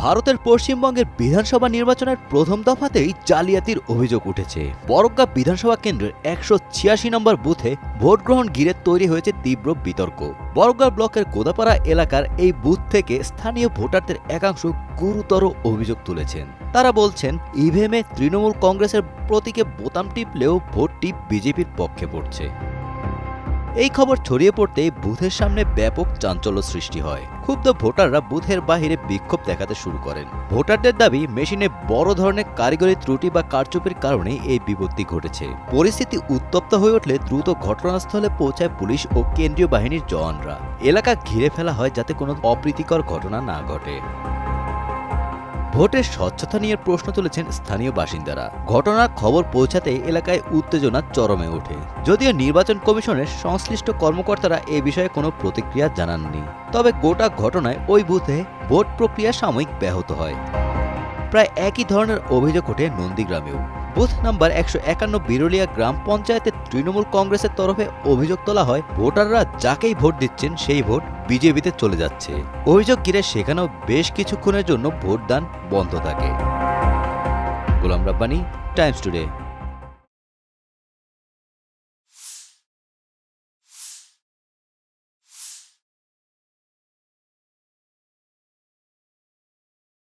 ভারতের পশ্চিমবঙ্গের বিধানসভা নির্বাচনের প্রথম দফাতেই জালিয়াতির অভিযোগ উঠেছে। বরগ্রা বিধানসভা কেন্দ্রের 186 নম্বর বুথে ভোট গ্রহণ ঘিরে তৈরি হয়েছে তীব্র বিতর্ক। বরগ্রা ব্লকের গোদাপাড়া এলাকার এই বুথ থেকে স্থানীয় ভোটারদের একাংশ গুরুতর অভিযোগ তুলেছেন। তারা বলছেন, ইভিএমে তৃণমূল কংগ্রেসের প্রতীকে বোতাম টিপলেও ভোটটি বিজেপির পক্ষে পড়ছে। এই খবর ছড়িয়ে পড়তেই বুথের সামনে ব্যাপক চাঞ্চল্য সৃষ্টি হয়। ক্ষুব্ধ ভোটাররা বুথের বাহিরে বিক্ষোভ দেখাতে শুরু করেন। ভোটারদের দাবি, মেশিনে বড় ধরনের কারিগরি ত্রুটি বা কারচুপির কারণেই এই বিপত্তি ঘটেছে। পরিস্থিতি উত্তপ্ত হয়ে উঠলে দ্রুত ঘটনাস্থলে পৌঁছায় পুলিশ ও কেন্দ্রীয় বাহিনীর জওয়ানরা। এলাকা ঘিরে ফেলা হয় যাতে কোনো অপ্রীতিকর ঘটনা না ঘটে। ভোটের স্বচ্ছতা নিয়ে প্রশ্ন তুলেছেন স্থানীয় বাসিন্দারা। ঘটনার খবর পৌঁছাতে এলাকায় উত্তেজনা চরমে ওঠে। যদিও নির্বাচন কমিশনের সংশ্লিষ্ট কর্মকর্তারা এ বিষয়ে কোনো প্রতিক্রিয়া জানাননি। তবে গোটা ঘটনায় ওই বুথে ভোট প্রক্রিয়া সাময়িক ব্যাহত হয়। প্রায় একই ধরনের অভিযোগ ওঠে নন্দীগ্রামেও। বুথ নাম্বার 151 বিরুলিয়া গ্রাম পঞ্চায়েতের তৃণমূল কংগ্রেসের তরফে অভিযোগ তোলা হয়, ভোটাররা যাকেই ভোট দিচ্ছেন সেই ভোট বিজেপিতে চলে যাচ্ছে। অভিযোগ ঘিরে সেখানেও বেশ কিছুক্ষণের জন্য ভোটদান বন্ধ থাকে। Golam Rabbani, Times today.